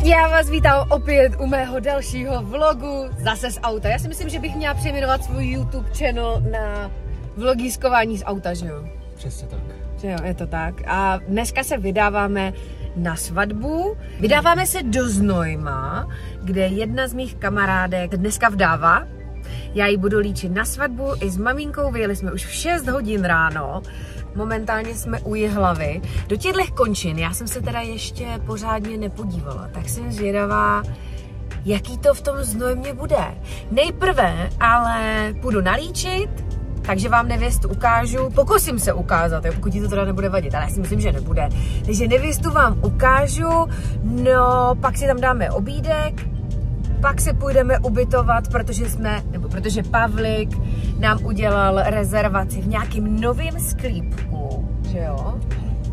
Já vás vítám opět u mého dalšího vlogu, zase z auta. Já si myslím, že bych měla přejmenovat svůj YouTube channel na vlogískování z auta, že jo? Přesně tak. Že jo, je to tak. A dneska se vydáváme na svatbu. Vydáváme se do Znojma, kde jedna z mých kamarádek dneska vdává. Já ji budu líčit na svatbu i s maminkou, vyjeli jsme už v 6 hodin ráno. Momentálně jsme u Jihlavy. Do těchto končin já jsem se teda ještě pořádně nepodívala, tak jsem zvědavá, jaký to v tom Znojmě bude. Nejprve ale půjdu nalíčit, takže vám nevěstu ukážu, pokusím se ukázat, pokud ti to teda nebude vadit, ale já si myslím, že nebude. Takže nevěstu vám ukážu, no pak si tam dáme obídek, pak se půjdeme ubytovat, protože Pavlik nám udělal rezervaci v nějakém novém sklípku, že jo?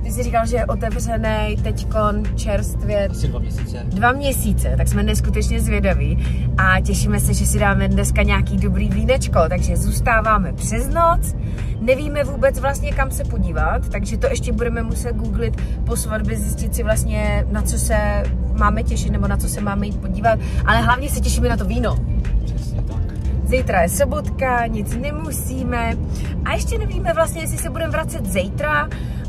Ty jsi říkal, že je otevřený teďkon čerstvě. Asi 2 měsíce. 2 měsíce, tak jsme neskutečně zvědaví a těšíme se, že si dáme dneska nějaký dobrý vínečko, takže zůstáváme přes noc. Nevíme vůbec vlastně kam se podívat, takže to ještě budeme muset googlit po svatbě, zjistit si vlastně na co se máme těšit nebo na co se máme jít podívat, ale hlavně se těšíme na to víno. Přesně tak. Zítra je sobotka, nic nemusíme a ještě nevíme vlastně, jestli se budeme vracet zítra,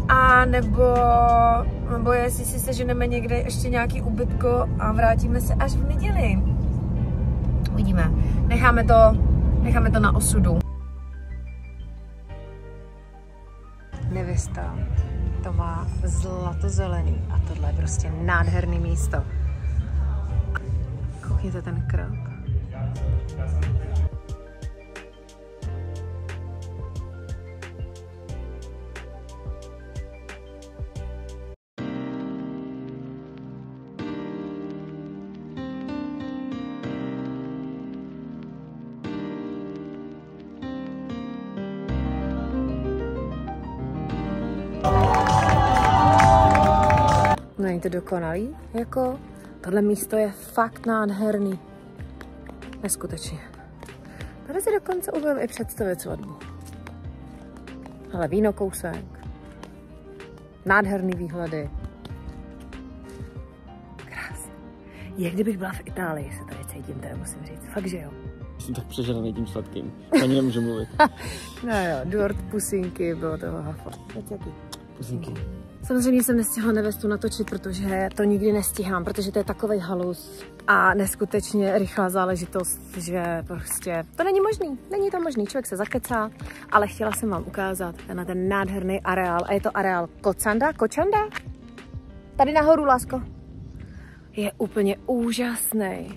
a nebo jestli si seženeme někde ještě nějaký ubytko a vrátíme se až v neděli. Uvidíme. Necháme to na osudu. Nevěsta to má zlatozelený a tohle je prostě nádherný místo. Koukněte ten krok. Není to dokonalý, jako tohle místo je fakt nádherný. Neskutečně. Tady si dokonce umím i představit svatbu. Ale víno kousek. Nádherný výhledy. Krásný. Jak kdybych byla v Itálii, se tady cítím, teda musím říct. Fakt, že jo. Jsem tak přežraný tím sladkým. Ani nemůžu mluvit. No jo, dort pusinky, bylo toho hafo. Jaký? Pusinky. Samozřejmě jsem nestihla nevestu natočit, protože to nikdy nestíhám, protože to je takovej halus a neskutečně rychlá záležitost, že prostě to není možný, není to možný, člověk se zakecá, ale chtěla jsem vám ukázat na ten nádherný areál a je to areál Kočanda? Tady nahoru, lásko. Je úplně úžasný.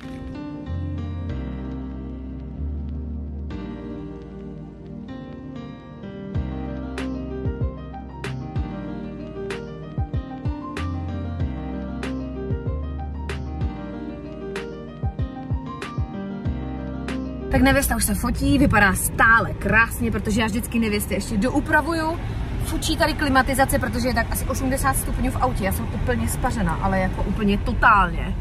Tak nevěsta už se fotí, vypadá stále krásně, protože já vždycky nevěsty ještě doupravuju. Fučí tady klimatizace, protože je tak asi 80 stupňů v autě. Já jsem úplně spařena, ale jako úplně totálně.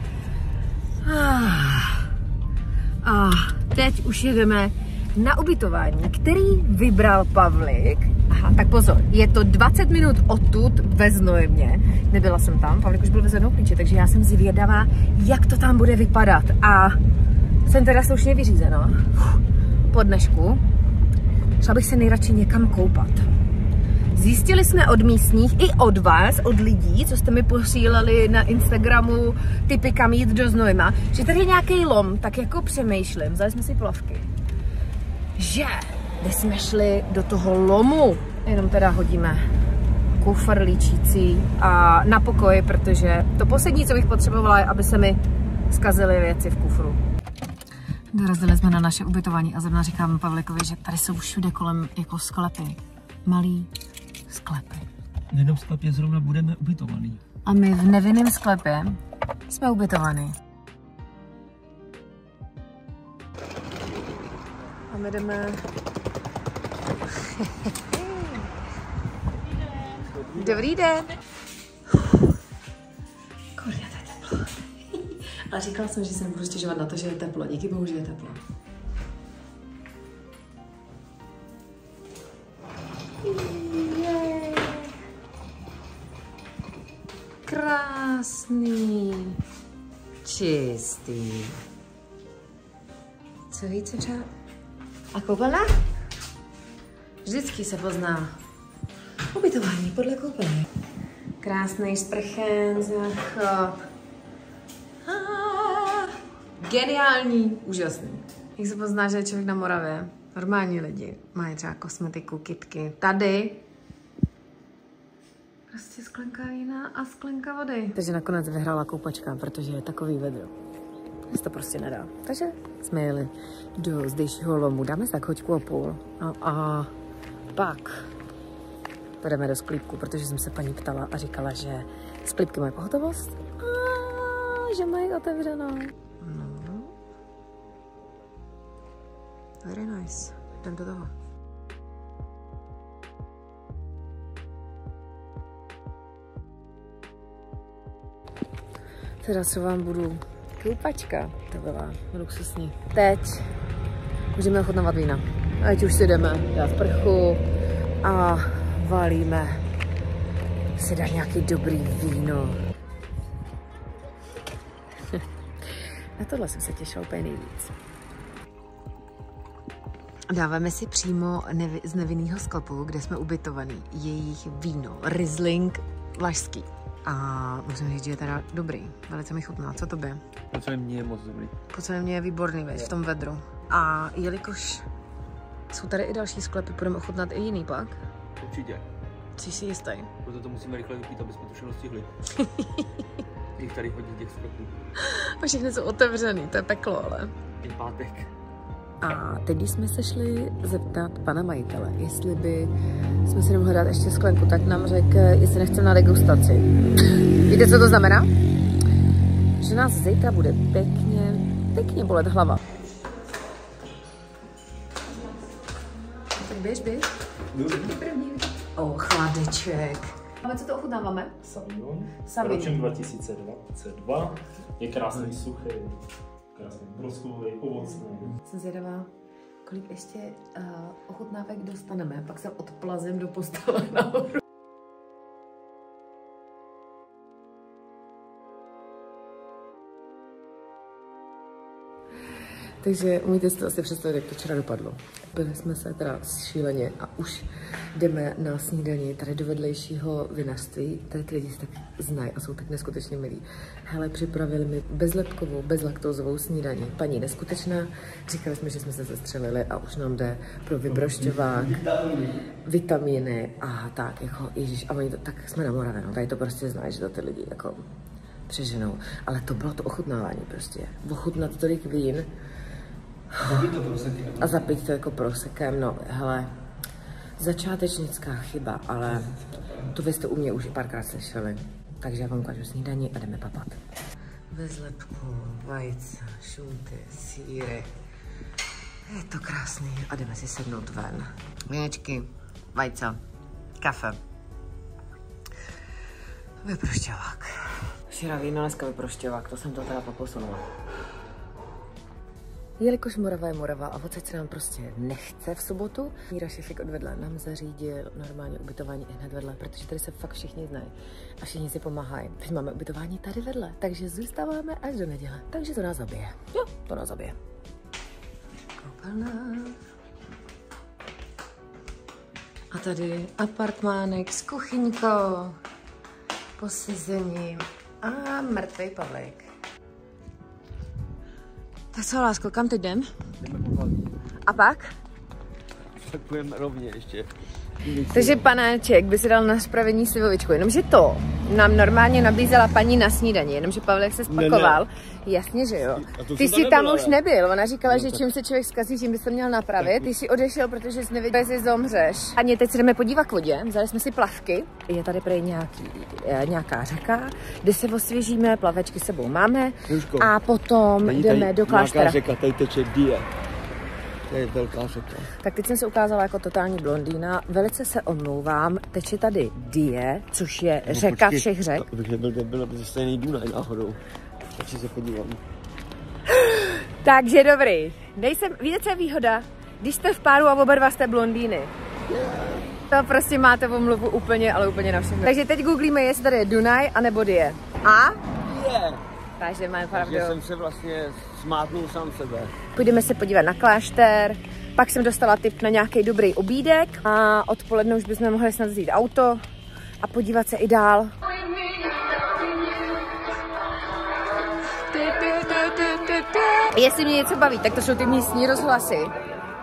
A teď už jedeme na ubytování, který vybral Pavlik. Aha, tak pozor, je to 20 minut odtud ve Znojmě. Nebyla jsem tam, Pavlik už byl ve Znojmě, takže já jsem zvědavá, jak to tam bude vypadat. A jsem teda slušně vyřízená po dnešku. Šla bych se nejradši někam koupat. Zjistili jsme od místních i od vás, od lidí, co jste mi posílali na Instagramu tipy kam jít do Znojma, že tady je nějaký lom, tak jako přemýšlím, vzali jsme si plavky, že jsme šli do toho lomu, jenom teda hodíme kufr líčící a na pokoj, protože to poslední, co bych potřebovala, je, aby se mi zkazily věci v kufru. Dorazili jsme na naše ubytování a zrovna říkám Pavlikovi, že tady jsou všude kolem jako sklepy. Malý sklepy. V jednom sklepě zrovna budeme ubytovaný. A my v nevinném sklepě jsme ubytovaný. A my jdeme... Dobrý den. Kurňa, to je teplo. Ale říkala jsem, že se nebudu stěžovat na to, že je teplo. Díky bohu, že je teplo. Krásný. Čistý. Co více třeba? A koupelna? Vždycky se pozná ubytování podle koupelny. Krásný sprchen, záchod. Geniální, úžasný. Jak se pozná, že je člověk na Moravě? Normální lidi mají třeba kosmetiku, kytky. Tady prostě sklenka vína a sklenka vody. Takže nakonec vyhrála koupačka, protože je takový vedro. Se to prostě nedá. Takže jsme jeli do zdejšího lomu. Dáme si tak hoďku a půl. A pak půjdeme do sklípku, protože jsem se paní ptala a říkala, že sklípky mají pohotovost a že mají otevřenou. No. Very nice. Jdem do toho. Teda co vám budu... Koupačka, to byla luxusní. Teď můžeme ochutnávat vína. Ať už si jdeme dát prchu a valíme si dát nějaký dobrý víno. Na tohle jsem se těšila úplně nejvíc. Dáváme si přímo z nevinného sklepu, kde jsme ubytovaní, jejich víno. Riesling Vlašský. A musím říct, že je teda dobrý. Velice mi chutná. Co to by? Po celém dní je moc dobrý. Po celém dní je výborný, veď, v tom vedru. A jelikož jsou tady i další sklepy, budeme ochutnat i jiný pak? Určitě. Jsi si jistý? Proto to musíme rychle vypít, aby jsme to všechno stihli. Jich tady hodně těch sklepů. Všechny jsou otevřený, to je peklo, ale. Je pátek. A teď, když jsme se šli zeptat pana majitele, jestli by jsme si nemohli dát ještě sklenku, tak nám řekl, jestli nechceme na degustaci. Víte, co to znamená? Že nás zítra bude pěkně bolet hlava. Tak běž. Chladeček. A co to ochutnáváme? Sauvignon. Ročen 2022. Je krásný, suchý. Krásný broskový, ovocný. Jsem zvědavá, kolik ještě ochutnávek dostaneme, pak se odplazím do postele nahoru. Takže umíte si to asi představit, jak to včera dopadlo. Byli jsme se teda šíleně a už jdeme na snídani tady do vedlejšího vinařství. Tady ty lidi se tak znají a jsou tak neskutečně milí. Hele, připravili mi bezlepkovou, bezlaktózovou snídani. Paní neskutečná, říkali jsme, že jsme se zastřelili a už nám jde pro vybrošťovák, vitamíny a tak, jako ježiš, a oni to, tak jsme na Moravě, no, tady to prostě znají, že to ty lidi jako přeženou. Ale to bylo to ochutnávání prostě. Ochutnat tolik vín, a zapít to jako prosekem, no hele, začátečnická chyba, ale to vy jste u mě už párkrát slyšeli. Takže já vám ukážu snídaní a jdeme papat. Bezlepku, vajce, šunty, sýry. Je to krásný a jdeme si sednout ven. Vínečky, vajce, kafe. Vyprošťovák. Včera víno, dneska vyprošťovák, to jsem to teda posunula. Jelikož Morava je Morava a odsaď se nám prostě nechce v sobotu, Míra Šefik od vedle nám zařídil normálně ubytování i hned vedle, protože tady se fakt všichni znají a všichni si pomáhají. Teď máme ubytování tady vedle, takže zůstáváme až do neděle. Takže to nás zabije. Jo, to nás zabije. Koupelna. A tady apartmánek s kuchyňkou, posezením a mrtvý Pavlík. Tak co, lásko, kam teď jdem? Jdeme poplat. A pak? Tak půjdeme rovně ještě. Takže panáček by si dal na spravení slivovičku, jenomže to nám normálně nabízela paní na snídani, jenomže Pavlek se spakoval. Ne. Jasně, že jo. Ty jsi tam už nebyl, ona říkala, že čím se člověk zkazí, tím by se měl napravit. Ty jsi odešel, protože jsi nevěděl, jestli zomřeš. A teď se jdeme podívat k vodě, vzali jsme si plavky. Je tady prej nějaká řeka, kde se osvěžíme, plavečky sebou máme. Južko, a potom jdeme do kláštera. Nějaká řeka, tady teče Die. To je velká řeka. Tak teď jsem se ukázala jako totální blondýna. Velice se omlouvám. Teče tady Die, což je řeka všech řek. To bych nebyl debil, aby to stejný Dunaj náhodou. Takže se podívám. Takže dobrý. Víte, co je výhoda? Když jste v páru a oba dva jste blondýny. To prostě máte omluvu úplně, ale úplně na všechno. Takže teď googlíme, jestli tady je Dunaj anebo Die. A? Takže máme pravdu. Takže jsem se vlastně smátnul sám sebe. Půjdeme se podívat na klášter, pak jsem dostala tip na nějaký dobrý obídek a odpoledne už bychom mohli snad vzít auto a podívat se i dál. Jestli mě něco baví, tak to jsou ty místní rozhlasy.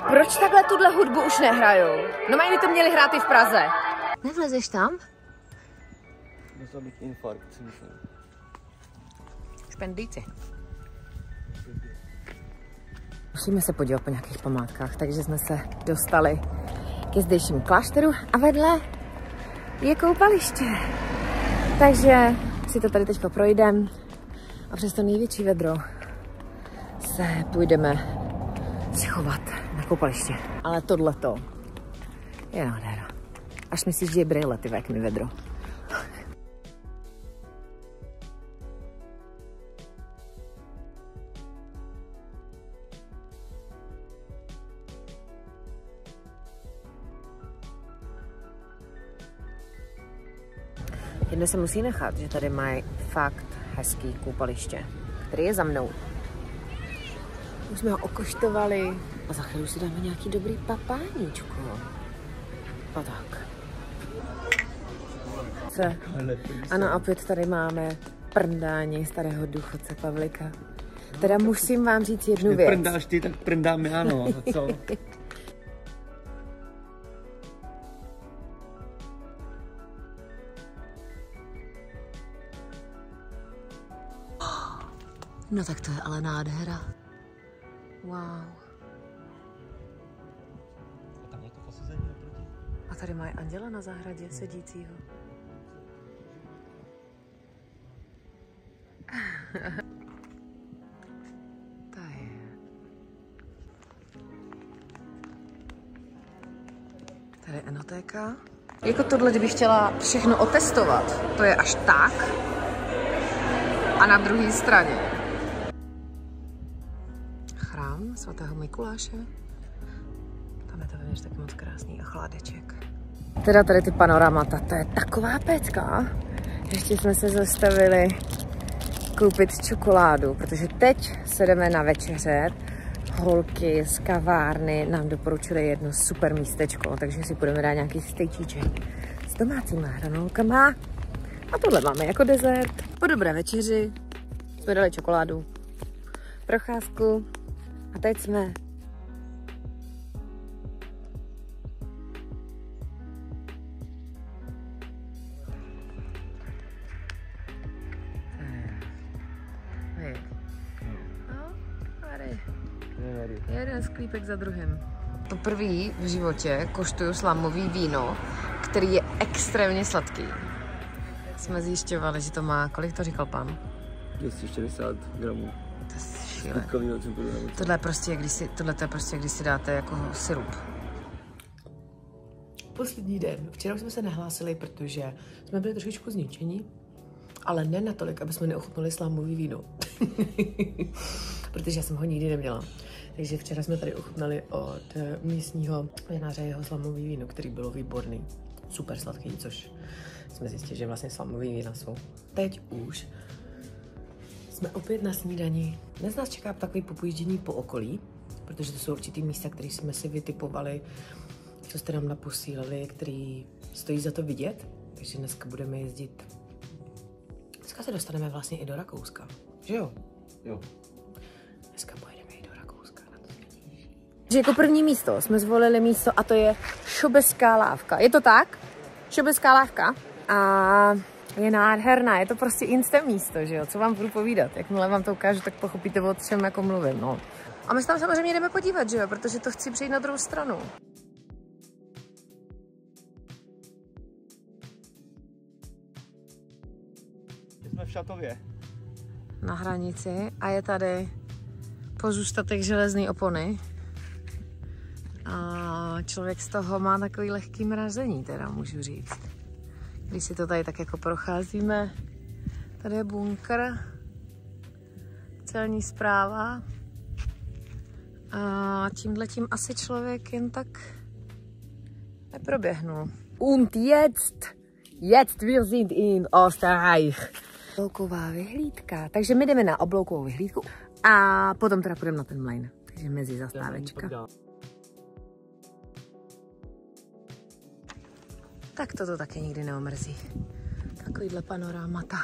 Proč takhle tuhle hudbu už nehrajou? No mají to měli hrát i v Praze. Nevlezeš tam? Musel být infarkt, si myslím. Špendlíci. Musíme se podívat po nějakých památkách, takže jsme se dostali ke zdejšímu klášteru a vedle je koupaliště. Takže si to tady teďka projdeme a přes to největší vedro se půjdeme schovat na koupaliště. Ale tohleto je nádhera. Až myslíš, že je brýle, ty jak mi vedro. Jedno se musí nechat, že tady mají fakt hezký koupaliště, který je za mnou. Už jsme ho okoštovali a za chvíli si dáme nějaký dobrý papáníčko. A tak. Ano, a opět tady máme prndání starého důchodce Pavlika. Teda musím vám říct jednu věc. Prndáš ty, tak prndám já, no. Co? No tak to je ale nádhera. Wow. A tam je to posazení naproti. A tady mají anděla na zahradě sedícího. Tady je enotéka. Jako tohle, kdybych chtěla všechno otestovat, to je až tak. A na druhé straně chrám svatého Mikuláše. Tam je to vevnitř taky moc krásný a chládeček. Teda tady ty panoramata, to je taková pecka. Ještě jsme se zastavili koupit čokoládu, protože teď se jdeme na večeřet. Holky z kavárny nám doporučily jedno super místečko, takže si budeme dát nějaký stejčíček s domácíma hranolkama. A tohle máme jako dezert. Po dobré večeři jsme dali čokoládu, procházku a teď jsme jeden sklípek za druhým. Poprvé v životě koštuju slamový víno, který je extrémně sladký. Jsme zjišťovali, že to má, kolik to říkal pan? 260 gramů. To je šílené. Tohle je prostě, když si dáte jako sirup. Poslední den. Včera jsme se nehlásili, protože jsme byli trošičku zničení, ale ne natolik, aby jsme neochutnali slámový víno. Protože já jsem ho nikdy neměla. Takže včera jsme tady ochutnali od místního vináře jeho slamový víno, který bylo výborný. Super sladký, což jsme zjistili, že vlastně slamový vína jsou. Teď už jsme opět na snídani. Dnes nás čeká takový popojíždění po okolí, protože to jsou určitý místa, které jsme si vytipovali, co jste nám naposílali, který stojí za to vidět. Takže dneska budeme jezdit. Dneska se dostaneme vlastně i do Rakouska, že jo? Jo. Dneska pojedeme i do Rakouska, na to vidíš. Že jako první místo jsme zvolili místo a to je Šobeská lávka. Je to tak? Šobeská lávka. A je nádherná, je to prostě instant místo, že jo? Co vám budu povídat? Jakmile vám to ukážu, tak pochopíte, o čem jako mluvím, no. A my se tam samozřejmě jdeme podívat, že jo? Protože to chci přejít na druhou stranu. Jsme v Šatově. Na hranici a je tady pozůstatek železné opony. A člověk z toho má takový lehký mrazení, teda můžu říct. Když si to tady tak jako procházíme, tady je bunkr, celní správa a tímhletím asi člověk jen tak neproběhnul. Und jetzt wir sind in Österreich. Oblouková vyhlídka. Takže my jdeme na obloukovou vyhlídku a potom teda půjdeme na ten mlejn. Takže mezi zastávečka. Tak toto taky nikdy neomrzí. Takovýhle panorámata.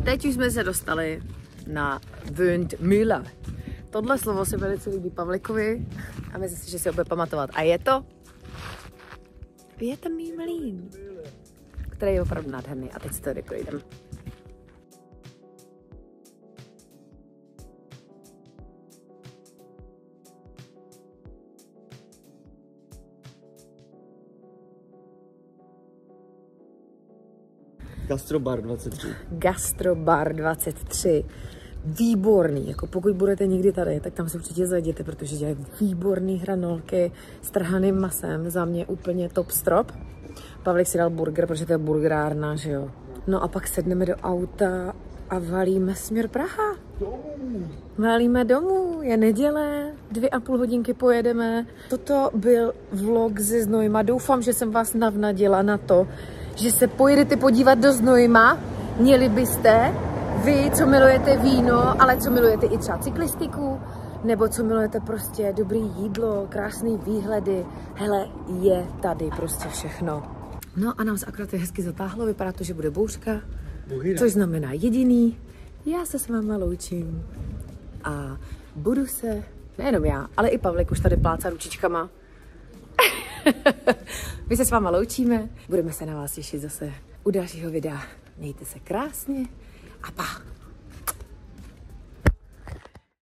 Teď už jsme se dostali na Windmühle. Tohle slovo se velice líbí Pavlikovi a myslím si, že si ho bude pamatovat. A je to větrný mlýn, který je opravdu nádherný. A teď si to projdeme. Gastrobar 23. Gastrobar 23. Výborný, jako pokud budete někdy tady, tak tam se určitě zajděte, protože dělají výborný hranolky s trhaným masem, za mě úplně top strop. Pavlik si dal burger, protože to je burgerárna, že jo. No a pak sedneme do auta a valíme směr Praha. Valíme domů, je neděle, 2,5 hodinky pojedeme. Toto byl vlog ze Znojma, doufám, že jsem vás navnadila na to, že se pojedete podívat do Znojma. Měli byste, vy, co milujete víno, ale co milujete i třeba cyklistiku, nebo co milujete prostě dobrý jídlo, krásný výhledy. Hele, je tady prostě všechno. No a nám se akorát hezky zatáhlo, vypadá to, že bude bouřka, což znamená jediný, já se s váma loučím a budu se, nejenom já, ale i Pavlik už tady plácá ručičkama. My se s váma loučíme, budeme se na vás těšit zase u dalšího videa. Mějte se krásně a pa!